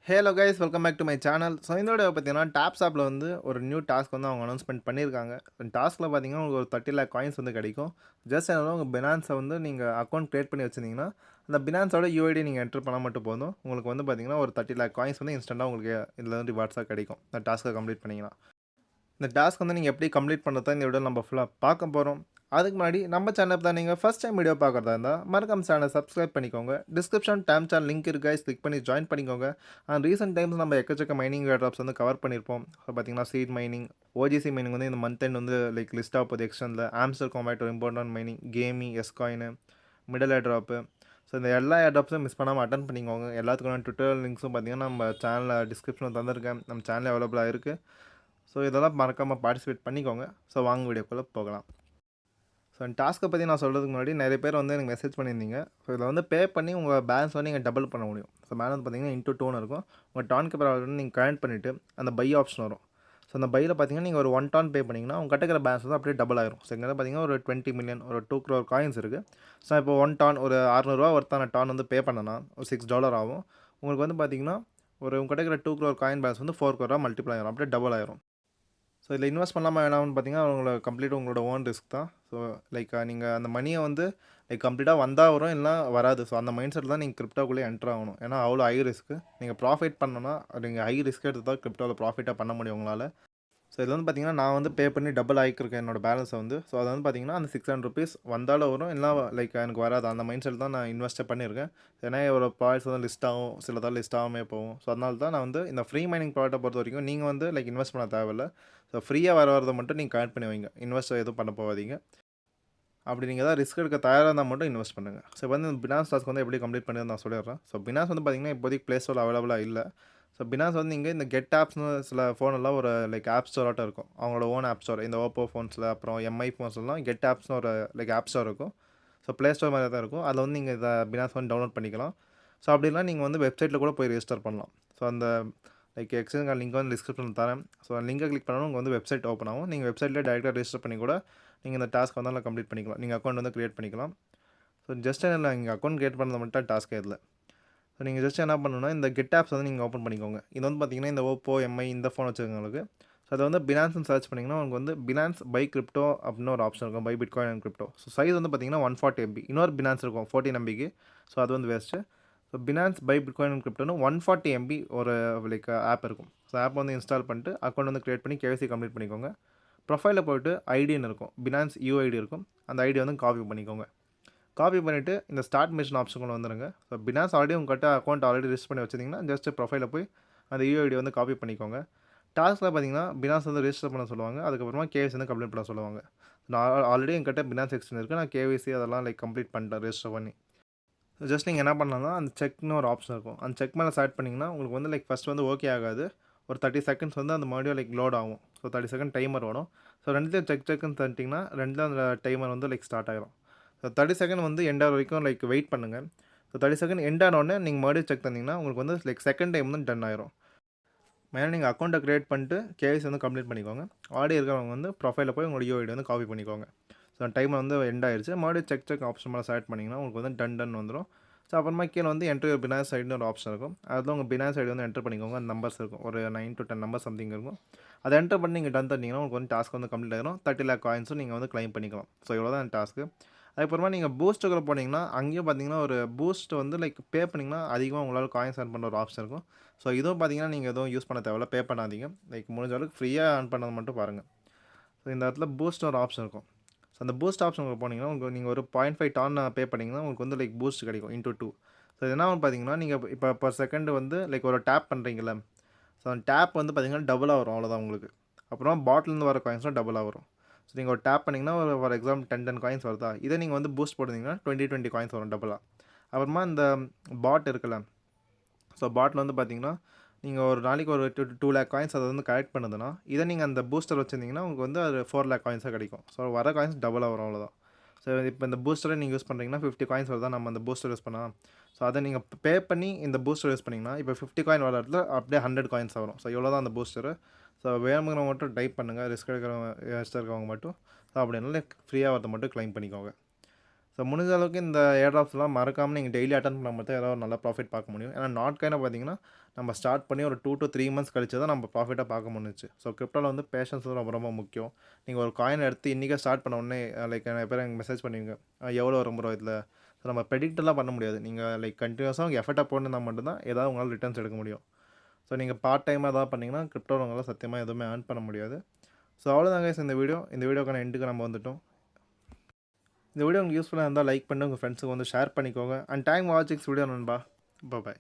Hello guys welcome back to my channel. So இந்த video பார்த்தீங்கன்னா டாப்ஸ் ஆப்பில் வந்து ஒரு நியூ டாஸ்க் வந்து அவங்க அனௌன்ஸ்மெண்ட் பண்ணியிருக்காங்க. அந்த டாஸ்கில் பார்த்தீங்கன்னா உங்களுக்கு ஒரு 30 லேக் காயின்ஸ் வந்து கிடைக்கும். ஜஸ்ட் என்னன்னா உங்கள் பினான்ஸை வந்து நீங்கள் அக்கௌண்ட் க்ரியேட் பண்ணி வச்சிருந்தீங்கன்னா அந்த பினான்ஸோட யூஐடி நீங்கள் என்டர் பண்ணால் மட்டும் போதும். உங்களுக்கு வந்து பார்த்தீங்கன்னா ஒரு 30 லேக் காயின்ஸ் வந்து இன்ஸ்டண்ட்டாக உங்களுக்கு இதில் வந்து ரிவார்ட்ஸாக கிடைக்கும் இந்த டாஸ்க்கை கம்ப்ளீட் பண்ணிங்கன்னா. இந்த டாஸ்க் வந்து நீங்கள் எப்படி கம்ப்ளீட் பண்ணுறதா இந்த வீடியோ நம்ம ஃபுல்லாக பார்க்க போகிறோம். அதுக்கு முன்னாடி நம்ம சேனல் தான் நீங்கள் ஃபஸ்ட் டைம் வீடியோ பார்க்குறதா இருந்தால் மறக்காம சேனலை சப்ஸ்கிரைப் பண்ணிக்கோங்க. டிஸ்கிரிப்ஷன் டைம் சேனல் லிங்க் இருக்கு கைஸ், கிளிக் பண்ணி ஜாயின் பண்ணிக்கோங்க. அண்ட் ரீசெண்ட் டைம்ஸ் நம்ம எக்கச்சக்க மைனிங் ட்ராப்ஸ் வந்து கவர் பண்ணியிருப்போம். ஸோ பார்த்தீங்கன்னா சீட் மைனிங், ஓஜிசி மைனிங் வந்து இந்த மந்த் எண்ட் வந்து லைக் லிஸ்ட் ஆக போகுது எக்ஸ்டனில். ஆம்ஸ்டர் காம்பேட் ஒரு இம்பார்ட்டன்ட் மைனிங், கேமி, எஸ்காயின், மிடில் ஏர் ட்ராப்பு. ஸோ இந்த எல்லா ஏர் ட்ராப்ஸும் மிஸ் பண்ணாமல் அட்டன் பண்ணிக்கோங்க. எல்லாத்துக்கான ட்விட்டர் லிங்க்ஸும் பார்த்தீங்கன்னா நம்ம சேனலில் டிஸ்கிரிப்ஷனில் தந்திருக்கேன். நம்ம சேனலில் அவைலபிளாக இருக்குது. ஸோ இதெல்லாம் மறக்காமல் பார்ட்டிசிபேட் பண்ணிக்கோங்க. ஸோ வாங்க வீடியோக்குள்ளே போகலாம். ஸோ அந்த டாஸ்க்கை பற்றி நான் சொல்கிறதுக்கு முன்னாடி நிறைய பேர் வந்து எனக்கு மெசேஜ் பண்ணியிருந்தீங்க. ஸோ இதில் வந்து பே பண்ணி உங்கள் பேலன்ஸ் வந்து நீங்கள் டபுள் பண்ண முடியும். ஸோ மேலே வந்து பார்த்தீங்கன்னா இன்ட்டு 2 இருக்கும். உங்கள் டான் கேப்பர் வந்து நீங்கள் கனெக்ட் பண்ணிவிட்டு அந்த பை ஆப்ஷன் வரும். ஸோ அந்த பையில் பார்த்தீங்கன்னா நீங்கள் ஒரு 1 டான் பே பண்ணிங்கன்னா உங்கள் கட்டுக்கிற பேலன்ஸ் வந்து அப்படியே டபுள் ஆயிரும். ஸோ இங்கே பார்த்தீங்கன்னா ஒரு 20 மில்லியன் ஒரு 2 crore காயின்ஸ் இருக்குது. ஸோ இப்போ 1 டான் ஒரு 600 ஒருத்தான டான் வந்து பே பண்ணனா ஒரு $6 ஆகும். உங்களுக்கு வந்து பார்த்தீங்கன்னா ஒரு உங்கள் கட்டுக்கிற 2 crore காயின் பேலன்ஸ் வந்து 4 crore மல்டிப்ளை ஆயிரும், அப்படியே டபுள் ஆயிரும். ஸோ இதில் இன்வெஸ்ட் பண்ணலாமா வேணாம்னு பார்த்தீங்கன்னா உங்களோட கம்ப்ளீட் உங்களோட ஓன் ரிஸ்க் தான். ஸோ லைக் நீங்கள் அந்த மணியை வந்து லைக் கம்ப்ளீட்டாக வந்தால் வரும், இல்லைனா வராது. ஸோ அந்த மைண்ட் செட் தான் நீங்கள் கிரிப்டோக்குள்ளே என்ட்ரு ஆகணும். ஏன்னா அவ்வளோ ஹை ரிஸ்க்கு. நீங்கள் ப்ராஃபிட் பண்ணணும்னா நீங்கள் ஹை ரிஸ்க் எடுத்து தான் கிரிப்டோவில் ப்ராஃபிட்டாக பண்ண முடியும் உங்களால். ஸோ இதில் வந்து பார்த்தீங்கன்னா நான் வந்து பே பண்ணி டபுள் ஆகிருக்கேன் என்னோட பேலன்ஸை வந்து. ஸோ அதை வந்து பார்த்தீங்கன்னா அந்த ₹600 வந்தாலும் வரும், இல்லை லைக் எனக்கு வராது. அந்த மைண்ட் செட் தான் நான் இன்வெஸ்ட்டே பண்ணியிருக்கேன். ஏன்னா ஒரு ப்ராடக்ட்ஸ் வந்து லிஸ்ட் ஆகும், சிலதால் லிஸ்ட் ஆகாமே போகும். ஸோ அதனால தான் நான் வந்து இந்த ஃப்ரீ மைனிங் ப்ராடக்ட்டை பொறுத்த வரைக்கும் நீங்கள் வந்து லைக் இன்வெஸ்ட் பண்ண தேவையில்ல. ஸோ ஃப்ரீயாக வரதை மட்டும் நீங்கள் கனெக்ட் பண்ணி வைங்க. இன்வெஸ்ட் எதுவும் பண்ண போகாதீங்க. அப்படி நீங்கள் ஏதாவது ரிஸ்க் எடுக்க தயாராக இருந்தால் மட்டும் இன்வெஸ்ட் பண்ணுங்கள். ஸோ வந்து இந்த பினான்ஸ் டாஸ்க் வந்து எப்படி கம்ப்ளீட் பண்ணி நான் சொல்லிடுறேன். ஸோ பினான்ஸ் வந்து பார்த்தீங்கன்னா இப்போதைக்கு ப்ளே ஸ்டோரில் அவைலபிளாக இல்லை. ஸோ பினான்ஸ் வந்து இங்கே இந்த கெட் ஆப்ஸ்னு சில ஃபோனெல்லாம் ஒரு லைக் ஆப் ஸ்டோராட்டம் இருக்கும். அவங்களோட ஓன் ஆப் ஸ்டோர் இந்த ஓப்போ ஃபோன்ஸில் அப்புறம் எம்ஐ ஃபோன்ஸ்லாம் கெட் ஆப்ஸ்னு ஒரு லைக் ஆப் ஸ்டோர் இருக்கும். ஸோ ப்ளே ஸ்டோர் மாதிரி தான் இருக்கும். அதில் வந்து நீங்கள் இதை பினான்ஸ் வந்து டவுன்லோட் பண்ணிக்கலாம். ஸோ அப்படின்னா நீங்கள் வந்து வெப்சைட்டில் கூட போய் ரெஜிஸ்டர் பண்ணலாம். ஸோ அந்த லைக் எக்ஸ்சேஞ்ச் லிங்க் வந்து டிஸ்கிரிப்ஷனில் தரேன். ஸோ லிங்கை கிளிக் பண்ணணும் உங்கள் வந்து வெப்சைட் ஓப்பன் ஆகும். நீங்கள் வெப்சைட்லேயே டேரெக்டாக ரெஜிஸ்டர் பண்ணி கூட நீங்கள் இந்த டாஸ்க் வந்து கம்ப்ளீட் பண்ணிக்கலாம். நீங்கள் அக்கௌண்ட் வந்து க்ரியேட் பண்ணிக்கலாம். ஸோ ஜஸ்ட் என்ன இங்கே அக்கௌண்ட் க்ரியேட் பண்ணது மட்டும் டாஸ்க் இதில். ஸோ நீங்கள் ஜஸ்ட் என்ன பண்ணணும்னா இந்த கெட் ஆப்ஸ் வந்து நீங்கள் ஓப்பன் பண்ணிக்கோங்க. இது வந்து பார்த்தீங்கன்னா இந்த ஓப்போ, எம்ஐ இந்த ஃபோன் வச்சுருக்கவங்களுக்கு. ஸோ அதை வந்து பினான்ஸ்னு சர்ச் பண்ணிங்கன்னா உங்களுக்கு வந்து பினான்ஸ் பை கிரிப்டோ அப்படின்னு ஒரு ஆப்ஷன் இருக்கும். Buy bitcoin and crypto. So size வந்து பார்த்தீங்கன்னா 140 MB. இன்னொரு பினான்ஸ் இருக்கும் 14 MBக்கு. ஸோ அது வந்து waste. So Binance buy bitcoin and கிரிப்டோன்னு 140 MB ஒரு லைக் ஆப் இருக்கும். ஸோ ஆப் வந்து இன்ஸ்டால் பண்ணிட்டு அக்கௌண்ட் வந்து க்ரியேட் பண்ணி கேஒய்சி கம்ப்ளீட் பண்ணிக்கோங்க. ப்ரொஃபைலில் போய்ட்டு ஐடின்னு இருக்கும். பினான்ஸ் யூஐடி இருக்கும். அந்த ஐடி வந்து காப்பி பண்ணிக்கோங்க. காப்பி பண்ணிவிட்டு இந்த ஸ்டார்ட் மிஷன் ஆப்ஷன் வந்துடுங்க. ஸோ பினான்ஸ் ஆல்ரெடி உங்கள்கிட்ட அக்கௌண்ட் ஆல்ரெடி ரிஜிஸ்டர் பண்ணி வச்சிருந்தீங்கன்னா ஜஸ்ட் ப்ரொஃபைலில் போய் அந்த யூஐடி வந்து காப்பி பண்ணிக்கோங்க. டாஸ்கில் பார்த்தீங்கன்னா பினான்ஸ் வந்து ரெஜிஸ்டர் பண்ண சொல்லுவாங்க. அதுக்கப்புறமா கேஒய்சி வந்து கம்ப்ளீட் பண்ண சொல்லுவாங்க. நான் ஆல்ரெடி என்கிட்ட பினான்ஸ் எக்ஸ்சேஞ்ச் இருக்குது. நான் கேஒய்சி அதெல்லாம் லைக் கம்ப்ளீட் பண்ணிட்டேன் ரெஜிஸ்டர் பண்ணி. ஜஸ்ட் நீங்கள் என்ன பண்ணலாம்னா அந்த செக்னு ஒரு ஆப்ஷன் இருக்கும். அந்த செக் மேலே செலக்ட் பண்ணிங்கன்னா உங்களுக்கு வந்து லைக் ஃபஸ்ட் வந்து ஓகே ஆகாது. ஒரு 30 செகண்ட்ஸ் வந்து அந்த மறுபடியும் லைக் லோட் ஆகும். ஸோ 30 செகண்ட் டைமர் வரும். ஸோ ரெண்டுத்தையும் செக்னு தட்டிங்கன்னா ரெண்டுல அந்த டைமர் வந்து லைக் ஸ்டார்ட் ஆகிடும். ஸோ 30 செகண்ட் வந்து எண்ட் ஆகிற வரைக்கும் லைக் வெயிட் பண்ணுங்கள். ஸோ 30 செகண்ட் எண்ட் ஆனோடனே நீங்கள் மறுபடியும் செக் தந்தீங்கன்னா உங்களுக்கு வந்து லைக் செகண்ட் டைம் வந்து டன் ஆயிரும். மேலே நீங்கள் அக்கௌண்ட்டை க்ரியேட் பண்ணிட்டு கேஒய்சி வந்து கம்ப்ளீட் பண்ணிக்கோங்க. ஆல்ரெடி இருக்கிறவங்க வந்து ப்ரொஃபைலில் போய் உங்களோட யூஐடி வந்து காப்பி பண்ணிக்கோங்க. ஸோ டைமர் வந்து எண்ட் ஆயிடுச்சு. மறுபடியும் செக் ஆப்ஷன் மேலே செலக்ட் பண்ணிங்கன்னா உங்களுக்கு வந்து டன் வந்துடும். ஸோ அப்புறமா கீழே வந்து என்ட்ரு பினான்ஸ் ஐடின்னு ஒரு ஆப்ஷன் இருக்கும். அதில் உங்கள் பினான்ஸ் ஐடி வந்து என்ட்ரு பண்ணிக்கோங்க. அந்த நம்பர்ஸ் இருக்கும். ஒரு 9 to 10 நம்பர் சம்திங் இருக்கும். அதை என்ட்ரு பண்ணி நீங்கள் டன் தட்டிங்கன்னா உங்களுக்கு வந்து டாஸ்க் வந்து கம்ப்ளீட் ஆகிடும். 30 லேக் காயின்ஸும் நீங்கள் வந்து கிளைம் பண்ணிக்கலாம். ஸோ இவ்வளோ தான் டாஸ்க்கு. அதுக்கப்புறமா நீங்கள் பூஸ்ட்டுக்குள்ள போனீங்கன்னா அங்கேயும் பார்த்தீங்கன்னா ஒரு பூஸ்ட் வந்து லைக் பே பண்ணிங்கன்னா அதிகமாக உங்களால் காயின்ஸ் ஏர்ன் பண்ணுற ஒரு ஆப்ஷன் இருக்கும். ஸோ இதுவும் பார்த்தீங்கன்னா நீங்கள் எதுவும் யூஸ் பண்ண தேவையில்ல, பே பண்ணாதீங்க. லைக் முடிஞ்ச அளவுக்கு ஃப்ரீயாக ஏர்ன் பண்ணது மட்டும் பாருங்கள். ஸோ இந்த இடத்துல பூஸ்ட் ஒரு ஆப்ஷன் இருக்கும். ஸோ அந்த பூஸ்ட் ஆப்ஷன் போனீங்கன்னா உங்களுக்கு நீங்கள் ஒரு 0.5 டான் பே பண்ணிங்கன்னா உங்களுக்கு வந்து லைக் பூஸ்ட் கிடைக்கும் இன்ட்டு 2. ஸோ இது என்ன பார்த்தீங்கன்னா நீங்கள் இப்போ பர் செகண்ட் வந்து லைக் ஒரு டேப் பண்ணுறீங்களா, ஸோ அந்த டேப் வந்து பார்த்தீங்கன்னா டபுளாக வரும், அவ்வளோதான் உங்களுக்கு. அப்புறம் பாட்டிலேருந்து வர காயின்ஸும் டபுளாக வரும். ஸோ நீங்கள் ஒரு டேப் பண்ணிங்கன்னா ஒரு ஃபார் எக்ஸாம்பிள் 10 காயின்ஸ் வருதா, இதே நீங்கள் வந்து பூஸ்ட் போட்டிருந்தீங்கன்னா 20 காயின்ஸ் வரும் டபுளாக. அப்புறமா இந்த பாட் இருக்குல்ல, ஸோ பாட்டில் வந்து பார்த்தீங்கன்னா நீங்கள் ஒரு நாளைக்கு ஒரு 2 லேக் காயின்ஸ் அதை வந்து கலெக்ட் பண்ணுதுன்னா, இதை நீங்கள் அந்த பூஸ்டர் வச்சுருந்தீங்கன்னா உங்களுக்கு வந்து அது 4 லேக் காயின்ஸாக கிடைக்கும். ஸோ வர காயின்ஸ் டபுளாக வரும், அவ்வளோதான். ஸோ இப்போ இந்த பூஸ்டரை நீங்கள் யூஸ் பண்ணுறீங்கன்னா 50 காயின்ஸ் வருதா, நம்ம அந்த பூஸ்டர் யூஸ் பண்ணலாம். ஸோ அதை நீங்கள் பே பண்ணி இந்த பூஸ்டர் யூஸ் பண்ணிங்கன்னா இப்போ 50 காயின் வர இடத்துல அப்படியே 100 காயின்ஸ் வரும். ஸோ இவ்வளோ தான் அந்த பூஸ்டரு. ஸோ வேணுங்கிறவங்க மட்டும் டைப் பண்ணுங்கள், ரிஸ்க் எடுக்கிறவங்க இருக்கவங்க மட்டும். ஸோ அப்படினால ஃப்ரீயாக வரதை மட்டும் கிளைம் பண்ணிக்கோங்க. ஸோ முடிஞ்ச அளவுக்கு இந்த ஏர்ட்ராப்ஸ்லாம் மறக்காமல் நீங்கள் டெய்லி அட்டன் பண்ணும்போது தான் ஏதாவது ஒரு நல்ல ப்ராஃபிட் பார்க்க முடியும். ஏன்னா நாட் காயினை பார்த்தீங்கன்னா நம்ம ஸ்டார்ட் பண்ணி ஒரு 2 to 3 மந்த்ஸ் கழிச்சு தான் நம்ம ப்ராஃபிட்டாக பார்க்க முடிஞ்சுச்சு. ஸோ கிரிப்டோவில் வந்து பேஷன்ஸ் ரொம்ப ரொம்ப முக்கியம். நீங்கள் ஒரு காயின் எடுத்து இன்றைக்கே ஸ்டார்ட் பண்ண உடனே லைக் நிறைய பேர் எனக்கு மெசேஜ் பண்ணுவீங்க, எவ்வளோ வரும் ப்ரோ இதில். ஸோ நம்ம ப்ரெடிக்டெல்லாம் பண்ண முடியாது. நீங்கள் லைக் கண்டினியூஸாக உங்கள் எஃபர்ட்டாக போட்டுருந்தா மட்டும்தான் ஏதாவது உங்களால் ரிட்டர்ன்ஸ் எடுக்க முடியும். ஸோ நீங்கள் பார்ட் டைமாக ஏதாவது பண்ணிங்கன்னா கிரிப்டோவில் உங்களால் சத்தியமாக எதுவுமே ஏர்ன் பண்ண முடியாது. ஸோ அவ்வளோதான் கைஸ் இந்த வீடியோ. இந்த வீடியோக்கான எண்டுக்கு நம்ம வந்துட்டோம். இந்த வீடியோ உங்களுக்கு யூஸ்ஃபுல்லாக இருந்தால் லைக் பண்ணி உங்கள் ஃப்ரெண்ட்ஸுக்கு வந்து ஷேர் பண்ணிக்கோங்க. அண்ட் டைம் வாட்சிங்ஸ் வீடியோ நண்பா. பாய்.